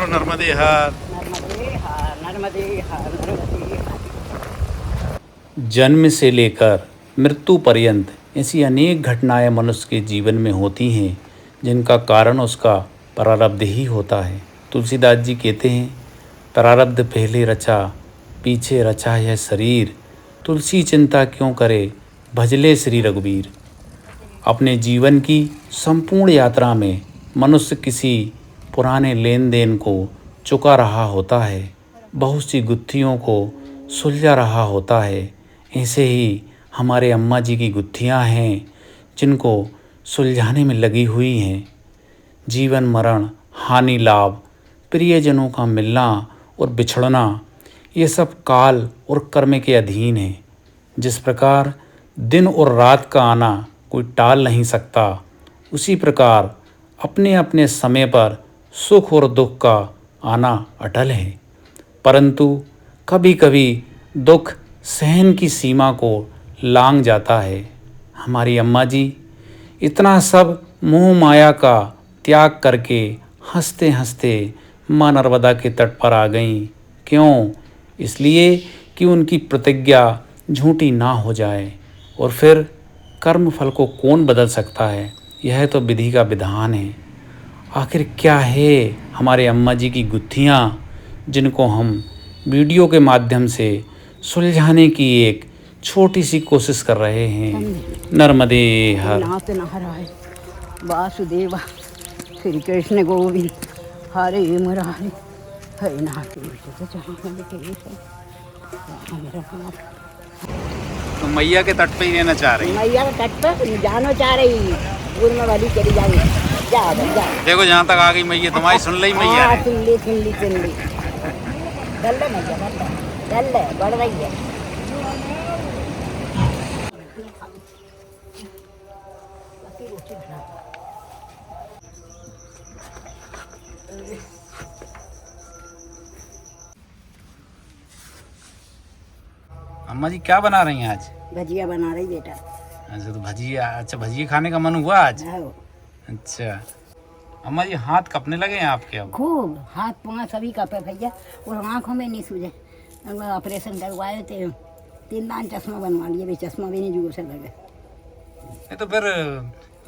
बोलो नर्मदे हर। नर्मदे हर, नर्मदे हर, नर्मदे हर। जन्म से लेकर मृत्यु पर्यंत ऐसी अनेक घटनाएं मनुष्य के जीवन में होती हैं जिनका कारण उसका प्रारब्ध ही होता है। तुलसीदास जी कहते हैं, प्रारब्ध पहले रचा, पीछे रचा यह शरीर, तुलसी चिंता क्यों करे, भजले श्री रघुबीर। अपने जीवन की संपूर्ण यात्रा में मनुष्य किसी पुराने लेन देन को चुका रहा होता है, बहुत सी गुत्थियों को सुलझा रहा होता है। ऐसे ही हमारे अम्मा जी की गुत्थियाँ हैं जिनको सुलझाने में लगी हुई हैं। जीवन मरण, हानि लाभ, प्रियजनों का मिलना और बिछड़ना, ये सब काल और कर्म के अधीन है। जिस प्रकार दिन और रात का आना कोई टाल नहीं सकता, उसी प्रकार अपने अपने समय पर सुख और दुख का आना अटल है। परंतु कभी कभी दुख सहन की सीमा को लांघ जाता है। हमारी अम्मा जी इतना सब मोह माया का त्याग करके हंसते हंसते माँ नर्मदा के तट पर आ गईं। क्यों? इसलिए कि उनकी प्रतिज्ञा झूठी ना हो जाए। और फिर कर्म फल को कौन बदल सकता है? यह तो विधि का विधान है। आखिर क्या है हमारे अम्मा जी की गुत्थियाँ जिनको हम वीडियो के माध्यम से सुलझाने की एक छोटी सी कोशिश कर रहे हैं। नर्मदे हर। नाथ नारायण वासुदेवा श्री कृष्ण गोविंद हरे मुरारे हरे नाथ। तो मैया के तट पे ही रहना चाह रही है। मैया के तट पर जानो चाह रही, गुरु वाली चली जाएगी। जा देखो जहाँ तक आ गई मैया, तुम्हारी सुन ली मैया ने। सुन ली चल ले मैया, चल ले, बढ़ रही है। अम्मा जी क्या बना रही हैं आज? भजिया बना रही बेटा। अच्छा तो भजिया, अच्छा भजिया खाने का मन हुआ आज? आओ। अच्छा अम्मा जी हाथ कपने लगे हैं आपके अब? खूब हाथ पाँव सभी कपे भैया, और आँखों में नहीं सूझे। ऑपरेशन करवाए थे, 3 दान चश्मा बनवा लिए, भी चश्मा भी नहीं जोर से लगे। नहीं तो फिर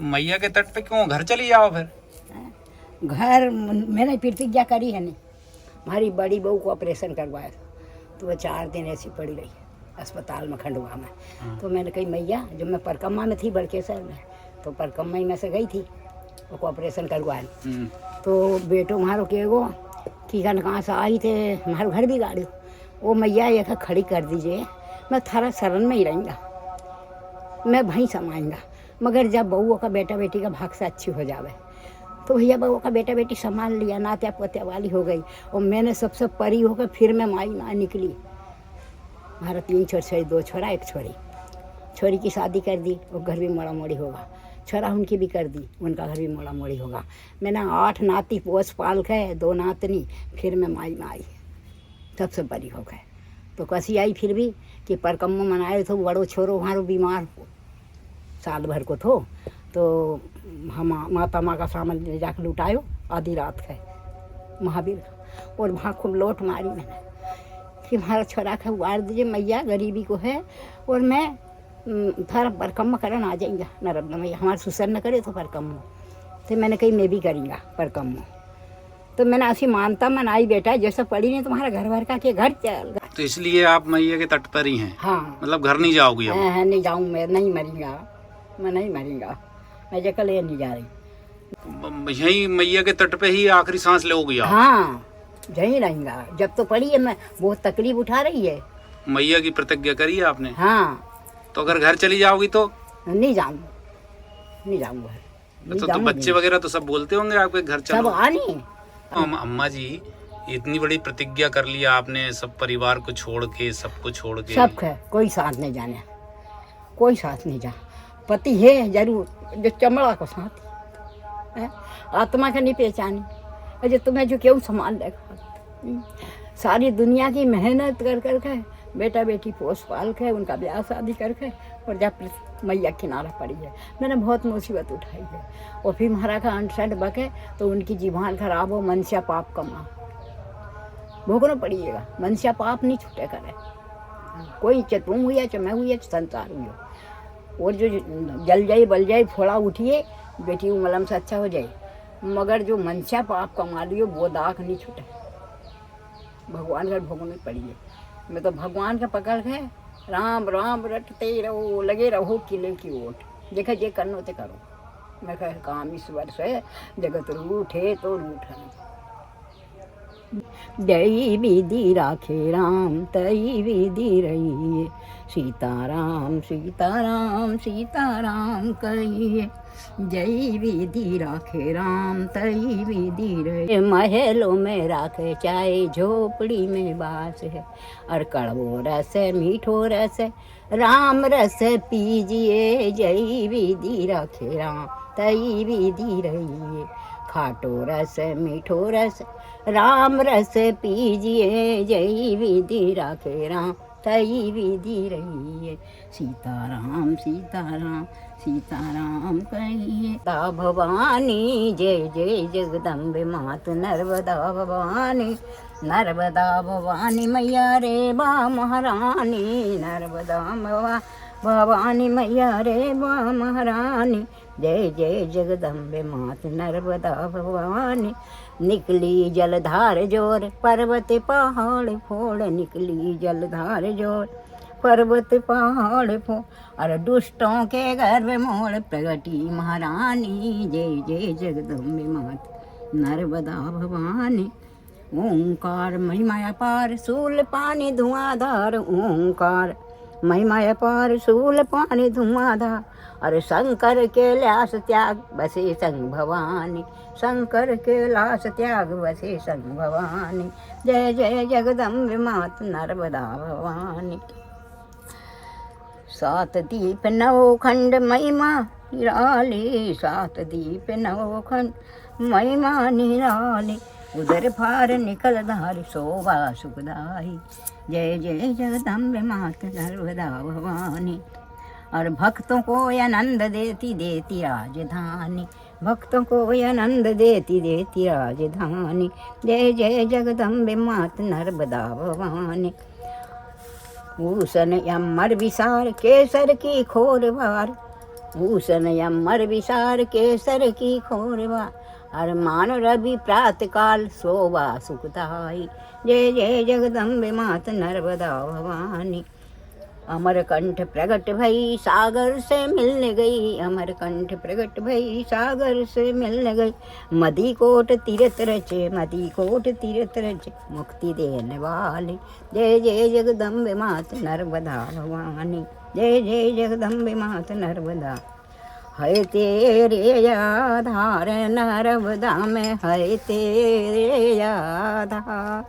मैया के तट पे क्यों घर चली जाओ फिर? घर मैंने प्रतिज्ञा करी है नहीं, हमारी बड़ी बहू को ऑपरेशन करवाया था, तो वह 4 दिन ऐसी पड़ी रही अस्पताल में, खंडवा में। तो मैंने कही मैया, जब मैं परकम्मा में थी बड़केसर में, तो परकम्मा ही में से गई थी वो ऑपरेशन करवाने। तो बेटो मारो के गो कि कहाँ से आई थे, हमारे घर भी गाड़ी, वो मैया एक खड़ी कर दीजिए, मैं थारा शरण में ही रहूँगा, मैं वहीं समाएंगा। मगर जब बहू का बेटा बेटी का भाग से अच्छी हो जावे, तो भैया बहू का बेटा बेटी संभाल लिया, नात्या पोत्या वाली हो गई, और मैंने सबसे परी होकर फिर मैं माई ना निकली। हमारा 3 छोरे, 2 छोरा 1 छोरी। छोरी की शादी कर दी, वो घर भी मोड़ा मोड़ी होगा। छोरा उनकी भी कर दी, उनका घर भी मोड़ा मोड़ी होगा। मैंने 8 नाती पोस पाल के 2 नातनी, फिर मैं माई में आई, सबसे बड़ी हो गए। तो कसी आई फिर भी कि परकम्मो मनाए तो बड़ो छोरो हमारो बीमार हो, साल भर को तो हम माता माँ का सामान ले जाकर लुटायो आधी रात है महावीर का। और वहाँ खूब लोट मारी मैंने कि हमारा छोरा का उबार दीजिए मैया, गरीबी को है, और मैं थारा परकम्मा करन आ जाएंगे नर्मदा मैया, हमारे सुसर न करे तो परकम्मो। तो मैंने कही मैं भी करूँगा परकम्मो। तो मैंने ऐसी मानता मनाई बेटा, जैसा पड़ी नहीं तुम्हारा घर भर का के घर चल। तो इसलिए आप मैया के तट पर ही हैं? हाँ, मतलब घर नहीं जाओगी अब? हाँ, नहीं जाऊँ मैं, नहीं मरूंगा मैं, नहीं मरूंगा मैं, जगह ले नहीं जा रही। यही मैया के तट पे ही आखिरी सांस लोगी आप? हाँ, यहीं रहूँगा जब तो पड़ी है। मैं बहुत तकलीफ उठा रही है। मैया की प्रतिज्ञा करी है आपने? हाँ। तो अगर घर चली जाओगी तो? नहीं जाऊँगा, नहीं जाऊँगा। तो बच्चे वगैरह तो सब बोलते होंगे आपके घर चलो? सब आनी। अम्मा जी इतनी बड़ी प्रतिज्ञा कर लिया आपने, सब परिवार को छोड़ के, सबको छोड़ के? सब है, कोई साथ नहीं जाने, कोई साथ नहीं जा। पति है जरूर, जो चमड़ा को साथ है, आत्मा का नहीं पहचानी, अजय तुम्हें जो क्यों संभाल लेगा। सारी दुनिया की मेहनत कर कर के बेटा बेटी पोस पाल के, उनका ब्याह शादी करके, और जब मैया किनारा पड़ी है, मैंने बहुत मुसीबत उठाई है। और फिर महाराज का अंटसठ बके तो उनकी जीवान खराब हो, मन से पाप कमा, भोगना पड़िएगा, मनुष्य पाप नहीं छूटे करे, कोई चाहे तुम हुई चाहे मैं हुई चाहे संसार हुई हो। और जो जल जाए बल जाए फोड़ा उठिए बेटी मलम से अच्छा हो जाए, मगर जो मनुष्य पाप कमा लियो वो दाग नहीं छूटे, भगवान का भोगना पड़िए। मैं तो भगवान का पकड़ के राम राम रटते रहो, लगे रहो किले की ओट, देखा जे करनो ते करो। मैं कह काम ईश्वर से जगत रूठे तो रूठन, जय विधि राखे राम तई विधि रहिए, सीताराम सीताराम सीताराम कहिए, जय विधि राखे राम तई विधि रहिए। महलों में राखे चाहे झोपड़ी में बास है, और कड़वो रस मीठो रस राम रस पीजिए, जय विधि राखे राम तई विधि रहिए, खाटो रस मीठो रस राम रस पीजिए, जय विधि राखे राम तई विधि रहिए, सीताराम सीताराम सीताराम कहिए। दा भवानी जय जय जगदम्बे मात नर्मदा भवानी, नर्मदा भवानी मैया रे बा महारानी, नर्मदा भवानी मैया रे बा महारानी, जय जय जगदम्बे मात नर्मदा भवानी। निकली जलधार जोर पर्वत पहाड़ फोड़, निकली जलधार जोर पर्वत पहाड़ फोड़, और दुष्टों के गर्भ मोड़ प्रगटी महारानी, जय जय जगदम्बे मात नर्मदा भवानी। ओंकार महिमा पार सूल पानी धुआंधार, ओंकार महिमा पार सूल पानी धुआंधार, और शंकर के लास त्याग बसे संग भवानी, शंकर के लास त्याग बसे संग भवानी, जय जय जगदम्बे मात नर्मदा भवानी। सात दीप नौ खंड महिमा निराली, सात दीप नौ खंड महिमा निराली, उदर फार निकल धार शोभा सुखदाई, जय जय जगदम्बे मात नर्मदा भवानी। और भक्तों को आनंद देती देती राजधानी, भक्तों को आनंद देती देती राजधानी, जय जय जगदम्बे मात नर्मदा भवानी। भूषण अमर विसार केसर की खोर बार, भूषण अमर विसार केसर की खोर बार, और मान रवि प्रातः काल शोभा सुखदाई, जय जय जगदम्बे मात नर्मदा भवानी। अमरकंठ प्रगट भई सागर से मिलने गई, अमरकंठ प्रगट भई सागर से मिलने गई, मदी कोट तीरथ रचे, मदी कोट तीरथ रचे, मुक्ति देने वाली, जय जय जगदम्बे मात नर्मदा भवानी, जय जय जगदम्बे मात नर्मदा। है तेरे आधार नर्मदा में, है तेरे आधार,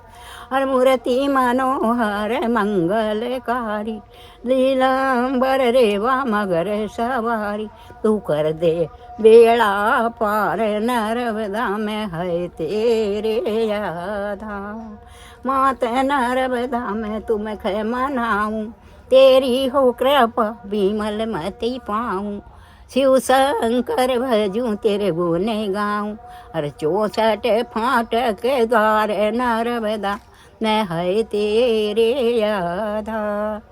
और मूर्ति मनोहर मंगलकारी, लीलांबर रेवा मगर सवारी, तू कर दे बेड़ा पार नर्मदा में, है तेरे आधार। मात नर्मदा में तुम खे मनाऊं, तेरी हो कृपा विमल मति पाऊं, शिव शंकर भजूं तेरे गुने गाऊं, और 64 फाटक द्वार नर्मदा मैं है तेरे आधार।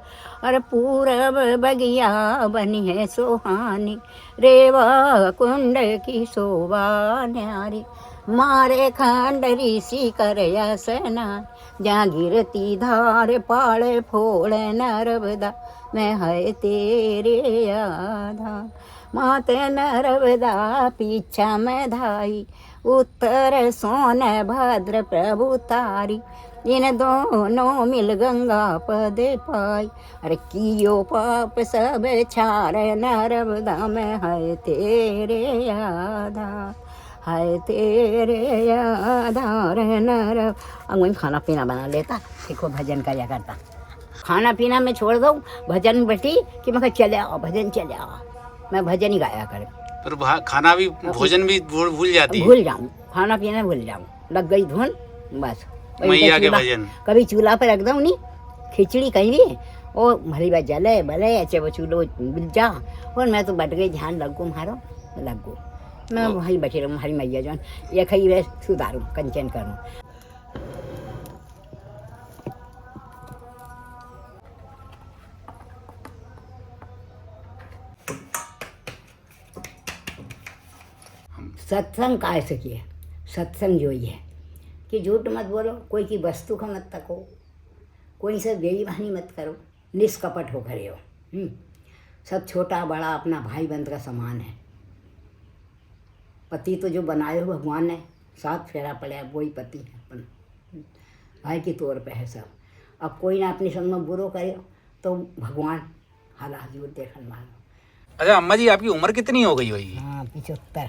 और पूरब बगिया बनी है सुहानी, रेवा कुंड की शोभा न्यारी, मारे खंड ऋषि कर स्नान, जहाँ गिरती धार पाड़ फोड़ नर्मदा मैं है तेरे आधार। मात नर्मदा पीछा में धाई, उत्तर सोन भद्र प्रभु तारी, इन दोनों मिल गंगा पद पाई, अरे कियो पाप सब छार नर्मदा में है तेरे आधार, है तेरे आधार नर। अब वही खाना पीना बना लेता, देखो भजन क्या करता, खाना पीना मैं छोड़ दूँ, भजन बैठी कि मैं चले आओ भजन चले आओ, मैं भजन ही गाया कर। पर खाना भी भोजन भी भूल जाती है, भूल जाऊँ, खाना पीना भूल जाऊँ, लग गई धुन बस। मैया के भजन कभी चूल्हा पर रख दूँ नहीं, खिचड़ी कहीं भी ओ भली बात जले भले अच्छे वो चूल्हो मिल जा, और मैं तो बैठ गई ध्यान लगू मारो लगू, मैं वहीं बैठी रहूँ हरी मैया जो ये खई वे सुधारूँ कंचन करूँ। सत्संग काय से किया, सत्संग जो ही है कि झूठ मत बोलो, कोई की वस्तु का मत तको, कोई से बेईमानी मत करो, निष्कपट हो खड़े हो। सब छोटा बड़ा अपना भाई बंद का समान है। पति तो जो बनाए हो भगवान ने, 7 फेरा पड़े, वही पति है अपन, भाई की तौर पे है सब। अब कोई ना अपनी संग में बुरो करे तो भगवान हाला हजूर देखन मारो। अच्छा अम्मा जी, आपकी उम्र कितनी हो गई होगी? हाँ 75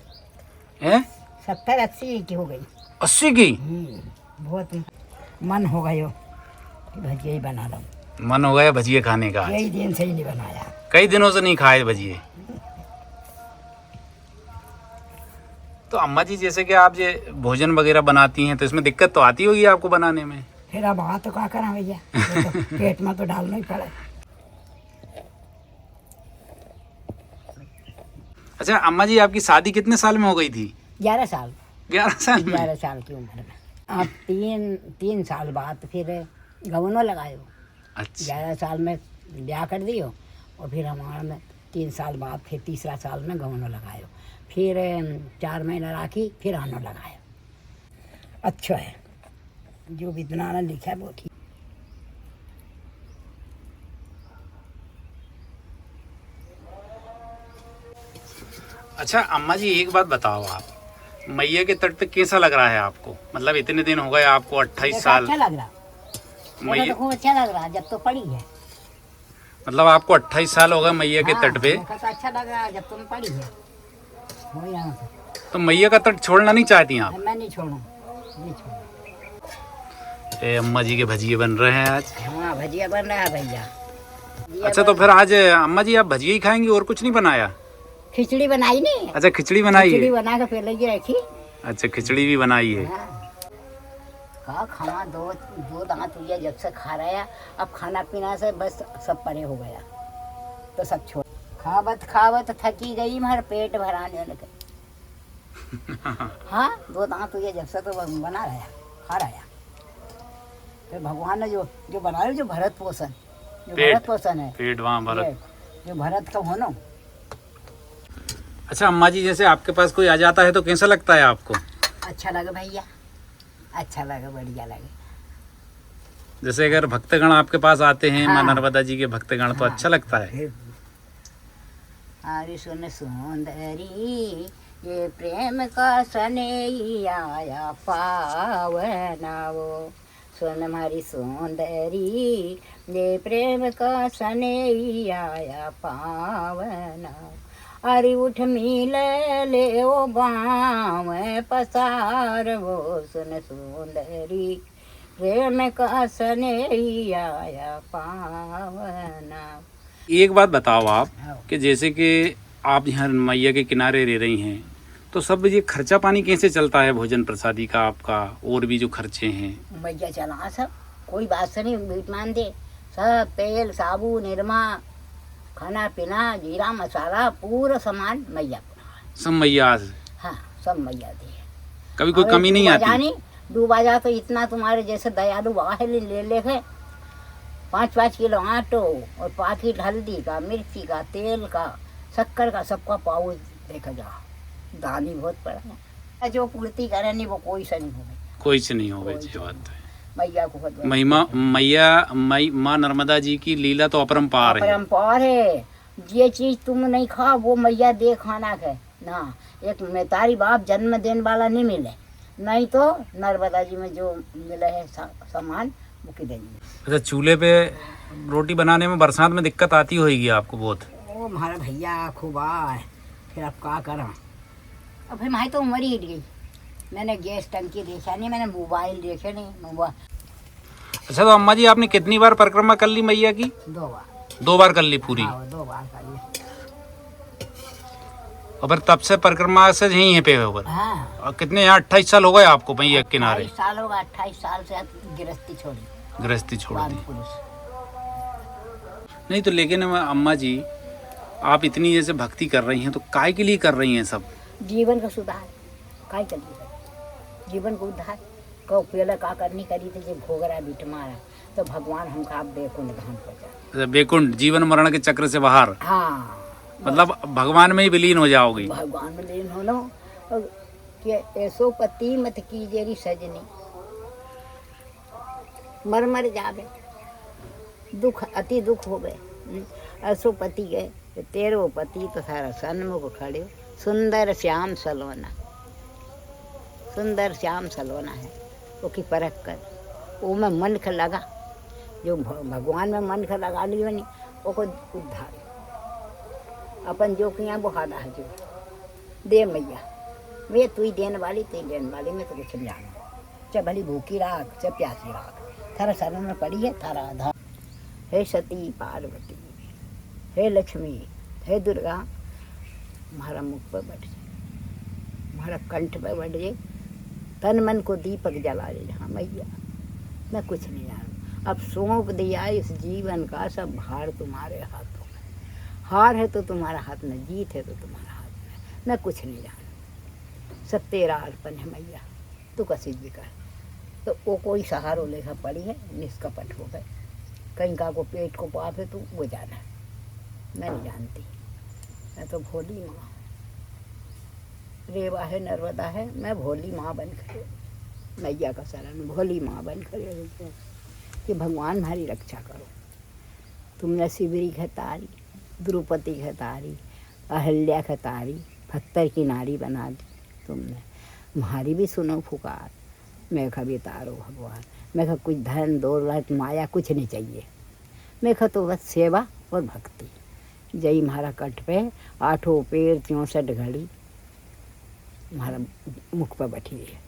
हैं? 70-80 की हो गई। 80 की? बहुत मन हो गयो कि भजिया ही बना लो। मन हो गया भजिए खाने का? यही दिन से ही नहीं बनाया, कई दिनों से नहीं खाए भजिए। तो अम्मा जी, जैसे कि आप ये भोजन वगैरह बनाती हैं तो इसमें दिक्कत तो आती होगी आपको बनाने में? फिर अब तो क्या करा भैया, ये तो पेट में तो डालना ही पड़े। अच्छा अम्मा जी, आपकी शादी कितने साल में हो गई थी? 11 साल। 11 साल में? 11 साल की उम्र में। अब 3 साल बाद फिर गवनो लगायो। अच्छा। 11 साल में ब्याह कर दियो और फिर हमारा में 3 साल बाद फिर तीसरा साल में गवनो लगायो, फिर 4 महीना राखी, फिर आनो लगायो। अच्छा है, जो विद्वान ने लिखा है वो ठीक। अच्छा अम्मा जी, एक बात बताओ, आप मैया के तट पे कैसा लग रहा है आपको? मतलब इतने दिन हो गए आपको, 28 साल। अच्छा लग रहा, मैया, खूब अच्छा लग रहा जब तो पड़ी है। मतलब आपको 28 साल हो गए मैया के तट पे? तो अच्छा लग रहा जब तुम पड़ी है। हो यहाँ से तो मैया का तट छोड़ना नहीं चाहती आप? मैं नहीं छोड़ूं, नहीं छोड़ूं। ए अम्मा जी के भजिए बन रहे हैं आज। हाँ भजिया बन रहा है भैया। अच्छा तो फिर आज अम्मा जी आप भजिए ही खाएंगी, और कुछ नहीं बनाया? खिचड़ी बनाई नहीं। अच्छा खिचड़ी बनाई खिचड़ी है? बना के पहले ही रखी। अच्छा खिचड़ी भी बनाई है। हाँ खाना दो दांत हुआ जब से खा रहा है। अब खाना पीना से बस सब परे हो गया तो सब छोड़। खावत थकी गई, मगर पेट भराने लगे। हाँ 2 दांत हुए जब से तो बना रहा, खा रहा। फिर भगवान ने जो बनाया, जो भरत पोषण, जो भरत पोषण है, पेट वहाँ भरत, जो भरत का हो ना। अच्छा अम्मा जी, जैसे आपके पास कोई आ जाता है तो कैसा लगता है आपको? अच्छा लगे भैया, अच्छा लगे, बढ़िया लगे। जैसे अगर भक्तगण आपके पास आते हैं, माँ हाँ। नर्मदा जी के भक्तगण, तो अच्छा लगता है? हरि सुन सुंदरी, ये प्रेम का सनैया पावना वो। सुन हमारी सुंदरी, ये प्रेम का सनैया पावना। अरे उठ मिल ले ओ बाम पसार वो। सुन सुंदरी, प्रेम का सनैया पावना। एक बात बताओ आप, कि जैसे कि आप यहाँ मैया के किनारे रह रही हैं, तो सब ये खर्चा पानी कैसे चलता है भोजन प्रसादी का आपका, और भी जो खर्चे हैं? मैया चला सब, कोई बात से नहीं बीट मान दे। सब तेल साबुन निरमा, खाना पीना, जीरा मसाला, पूरा सामान मैया को। सब मैया से? हाँ सब मैया दे। कभी कोई कमी नहीं आती? डूबा जा तो इतना तुम्हारे जैसे दयालु बाहर ले गए। 5-5 किलो आटो और पाकिट हल्दी का, मिर्ची का, तेल का, शक्कर का, सबका पाउच देखा जा। दानी बहुत पड़ा है, जो पूर्ति करे नहीं वो कोई से नहीं हो गई, कोई से नहीं हो गई। ये बात है, मैया को बहुत महिमा मैया माँ नर्मदा जी की लीला तो अपरंपार है। अपरंपार है। ये चीज तुम नहीं खाओ वो मैया दे खाना के ना। एक मेतारी बाप जन्म देने वाला नहीं मिले, नहीं तो नर्मदा जी में जो मिले है सामान वो की देंगे। अच्छा चूल्हे पे रोटी बनाने में बरसात में दिक्कत आती होगी आपको बहुत? ओ हमारा भैया खूब आए, फिर अब क्या करा। अब फिर माई तो उम्र ही हिट गई। मैंने गैस टंकी देखा नहीं, मैंने मोबाइल देखे नहीं, मोबाइल। अच्छा तो अम्मा जी, आपने कितनी बार परिक्रमा कर ली मैया की? 2 बार। 2 बार कर ली पूरी? हाँ 2 बार कर ली। और फिर तब से परिक्रमा से यहीं है पे हो? हाँ। और कितने, यहाँ 28 साल हो गए आपको मैया के किनारे? 28 साल होगा। 28 साल से गृहस्थी छोड़ी, गृहस्थी छोड़ दी। पुरुष। नहीं तो लेकिन अम्मा जी, आप इतनी जैसे भक्ति कर रही हैं तो काय के लिए कर रही हैं सब? जीवन का सुधार, काय कर जीवन को उद्धार को पहले का करनी करी थी, जब भोगरा बीट मारा तो भगवान हमका आप बेकुंड धाम पहुंचा। बेकुंड, जीवन मरण के चक्र से बाहर। हाँ मतलब भगवान में ही विलीन हो जाओगी? भगवान में लीन हो लो। कि ऐसो पति मत कीजेरी सजनी, मर मर जावे, दुख अति दुख हो गए। ऐसो पति गए, तेरो पति तो सारा सन्मुख खड़े, सुंदर श्याम सलोना, सुंदर श्याम सलोना है वो की परख कर, वो में मन का लगा, जो भगवान में मन का लगा लियो नहीं वो को उद्धार अपन जो किया वो हादा है, जो दे मैया वे तू ही देने वाली, तू ही देने वाली, मैं तो कुछ नहीं जाना, चाहे भली भूखी राख चाहे प्यासी राख, थारा शरण में पड़ी है थारा आधार। हे सती पार्वती, हे लक्ष्मी, हे दुर्गा, हमारा मुख पर बैठ जाए, हमारा कंठ पर बैठ जाए, तन मन को दीपक जला ले। हाँ मैया मैं कुछ नहीं जानू, अब सौंप दिया इस जीवन का सब भार तुम्हारे हाथों में, हार है तो तुम्हारा हाथ में, जीत है तो तुम्हारा हाथ में, मैं कुछ नहीं जानू, सब तेरा अर्पण है मैया, तू कसी भी कर। तो वो कोई सहारो लेखा पड़ी है, निष्कपट हो गए, कहीं का को पेट को पाप है तो वो जाना है, मैं नहीं जानती, मैं तो भोली माँ, रेवा है नर्मदा है, मैं भोली माँ बन खड़े, मैया का शरण भोली माँ बन खड़े कि भगवान हमारी रक्षा करो। तुमने शिवरी खतारी, द्रौपदी खतारी, अहल्या खतारी, भक्तर की नारी बना दी तुमने, तुम्हारी भी सुनो पुकार, मैं कभी तारो भगवान, मैं का कुछ धन दौलत माया कुछ नहीं चाहिए, मैं का तो बस सेवा और भक्ति। जय हमारा कट पे आठों पैर 64 घड़ी हमारा मुख पर बैठी है,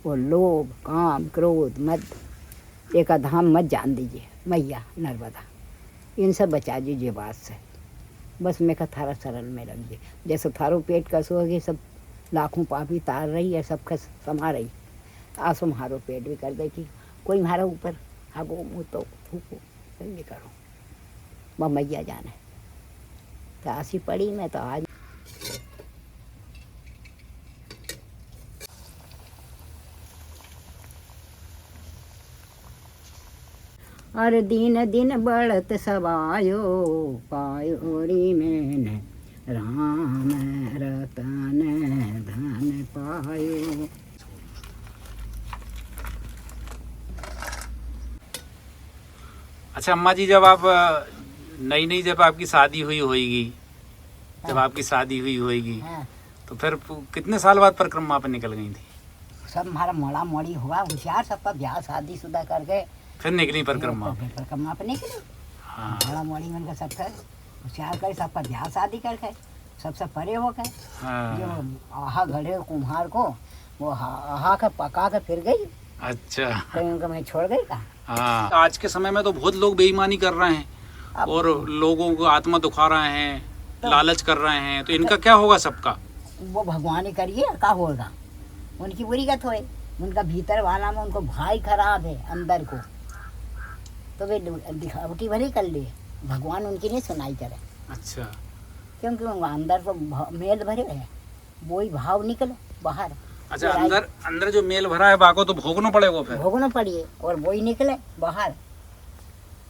वो लोभ काम क्रोध मद एक धाम मत जान दीजिए मैया नर्मदा, इन सब बचा दीजिए बात से, बस मैं का थारा शरण में रखिए, जैसे थारो पेट का सोगी सब लाखों पापी तार रही है, सबका समा रही, आसो मारो पेट भी कर दे कि कोई हमारा ऊपर हागो मुँह तो थूको भी करो, वह मैया जाने तो आसी पड़ी। मैं तो आज और दिन दिन बढ़त सवायो, पायो री मैंने राम रतन धन पायो। अच्छा अम्मा जी, जब आप नई नई जब आपकी शादी हुई होगी, जब आपकी शादी हुई होगी, हाँ, तो फिर कितने साल बाद परिक्रमा पर निकल गई थी? सब हमारा मोड़ा मोड़ी हुआ, होशियार सबका ब्याह शादी शुदा करके फिर निकली परिक्रमा? परिक्रमा पे निकली, हाँ। मोड़ा मोड़ी मन का सब कर होशियार करे, सबका ब्याह शादी करके सबसे परे हो गए। हाँ। जो आहा घड़े कुम्हार को वो आहा का पका के फिर गई, अच्छा। कहीं उनका मैं छोड़ गई का। हाँ, आज के समय में तो बहुत लोग बेईमानी कर रहे हैं और लोगों को आत्मा दुखा रहे हैं, लालच कर रहे हैं, तो इनका क्या होगा सबका? वो भगवान ही करिए, क्या होगा, उनकी बुरी गत होए, उनका भीतर वाला में उनको भाई खराब है अंदर को, तो वे दिखावटी भरी कर लिए, भगवान उनकी नहीं सुनाई करे। अच्छा। क्योंकि अंदर तो मेल भरे है, वही भाव निकले बाहर। अच्छा, अंदर अंदर जो मेल भरा है बाको तो भोगना पड़ेगा, फिर भोगना पड़िए और वही निकले बाहर।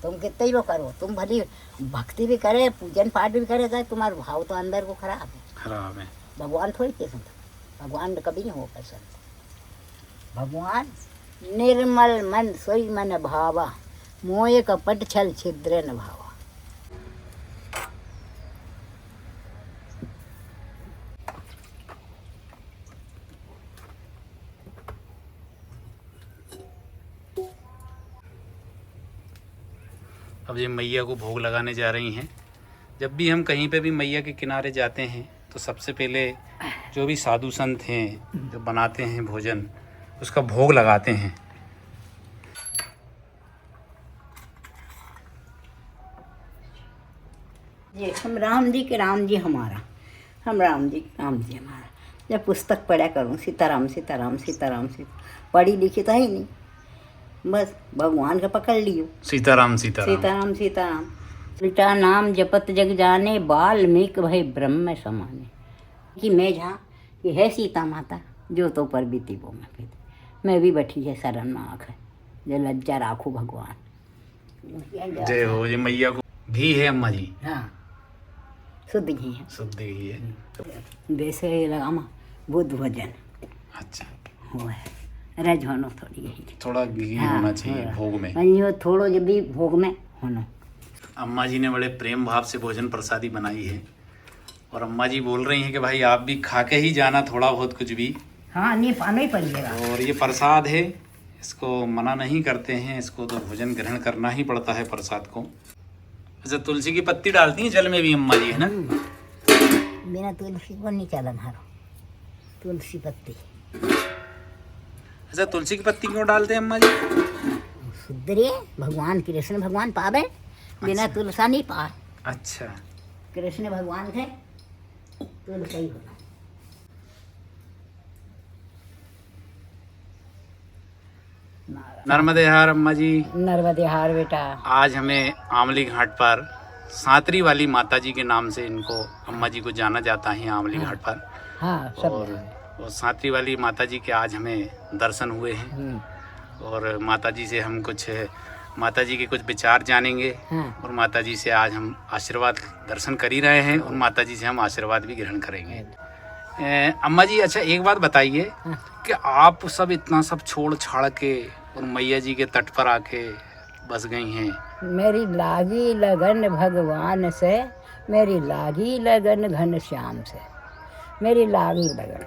तुम कितने ही वो करो, तुम भली भक्ति भी करे, पूजन पाठ भी करे, तो तुम्हारा भाव तो अंदर को खराब है, खराब है। भगवान थोड़ी पसंद, भगवान कभी नहीं हो पसंद। भगवान निर्मल मन सोई मन भावा, मोय कपट छल छिद्र न भावा। अब ये मैया को भोग लगाने जा रही हैं। जब भी हम कहीं पे भी मैया के किनारे जाते हैं तो सबसे पहले जो भी साधु संत हैं जो बनाते हैं भोजन, उसका भोग लगाते हैं। ये हम राम जी के राम जी हमारा, हम राम जी के राम जी हमारा। जब पुस्तक पढ़ा करूँ सीताराम सीताराम सीताराम सीता, पढ़ी लिखी तो है ही नहीं, बस भगवान का पकड़ लियो, सीताराम सीताराम सीताराम सीताराम। सीता नाम जपत जग जाने, वाल्मीकि भई ब्रह्म समाने। कि मैं जहाँ कि है सीता माता जो तो पर बीती वो में फिर मैं भी बैठी है शरण में आँख, जो लज्जा राखू भगवान। जय हो। ये मैया को घी है अम्मा जी? हाँ, शुद्ध घी है, शुद्ध घी है। वैसे लगामा बुद्ध भजन अच्छा, वो है रज होनो थोड़ी यही थोड़ा घी होना चाहिए भोग में। यो थोड़ो जब भी भोग में होनो। अम्मा जी ने बड़े प्रेम भाव से भोजन प्रसादी बनाई है और अम्मा जी बोल रही हैं कि भाई आप भी खा के ही जाना थोड़ा बहुत कुछ भी। हाँ नहीं पाना ही पड़ेगा। और ये प्रसाद है, इसको मना नहीं करते हैं, इसको तो भोजन ग्रहण करना ही पड़ता है प्रसाद को। अच्छा, तुलसी की पत्ती डालती हैं जल में भी अम्मा जी, है ना? बिना तुलसी को नहीं चलन हारो, तुलसी पत्ती। अच्छा, तुलसी की पत्ती क्यों डालते हैं अम्मा जी? सुधरे भगवान कृष्ण भगवान पावे, बिना तुलसा नहीं पाए। अच्छा, कृष्ण भगवान थे तुलसा ही होना। नर्मदे हार अम्मा जी। नर्मदे हार बेटा। आज हमें आमली घाट पर सांतरी वाली माता जी के नाम से इनको अम्मा जी को जाना जाता है आमली घाट पर। हाँ सब और वो सांतरी वाली माता जी के आज हमें दर्शन हुए हैं और माता जी से हम कुछ माता जी के कुछ विचार जानेंगे। हाँ। और माता जी से आज हम आशीर्वाद दर्शन कर ही रहे हैं और माता जी से हम आशीर्वाद भी ग्रहण करेंगे। अम्मा जी, अच्छा एक बात बताइए कि आप सब इतना सब छोड़ छाड़ के और मैया जी के तट पर आके बस गई हैं। मेरी लागी लगन भगवान से, मेरी लागी लगन घन श्याम से, मेरी लागी लगन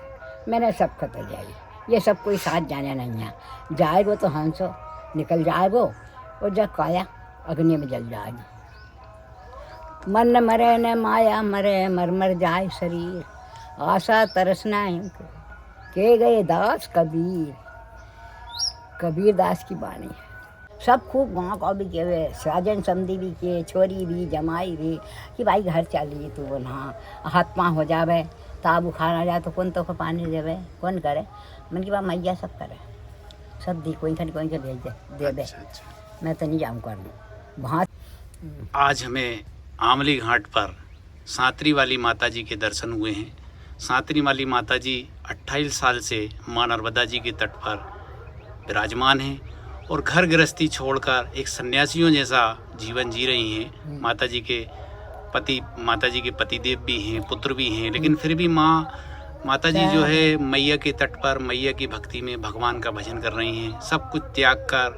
मैंने सब खतर जाएगी। ये सब कोई साथ जाने नहीं है, जाएगो तो हंसो निकल जाएगो और जब काया अग्नि में जल जाएगी। मन न मरे न माया मरे, मर मर जाए शरीर, आशा तरसना के गए दास कबीर। कबीर दास की बाणी है। सब खूब गाँव का भी के साजन समधी भी के, छोरी भी जमाई भी कि भाई घर चलिए तू बना हाथ पाँव हो जावे, ताब बुखार आ जाए तो कौन तो पानी देवे, कौन करे? मन की बात मैया सब करे, सब दी कोई के भेज दे दे। अच्छा। मैं तो नहीं जाऊँ कर वहाँ। आज हमें आमली घाट पर सांतरी वाली माता जी के दर्शन हुए हैं। सांतरी वाली माता जी 28 साल से माँ नर्मदा जी के तट पर विराजमान हैं और घर गृहस्थी छोड़कर एक सन्यासियों जैसा जीवन जी रही हैं। माता जी के पतिदेव भी हैं, पुत्र भी हैं, लेकिन फिर भी माता जी जो है मैया के तट पर मैया की भक्ति में भगवान का भजन कर रही हैं। सब कुछ त्याग कर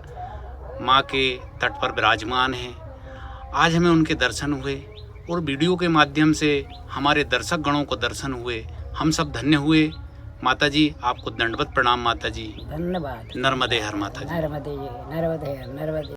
माँ के तट पर विराजमान हैं। आज हमें उनके दर्शन हुए और वीडियो के माध्यम से हमारे दर्शक गणों को दर्शन हुए। हम सब धन्य हुए। माता जी आपको दंडवत प्रणाम। माता जी धन्यवाद। नर्मदे हर माता जी। नर्मदे नर्मदे नर्मदे।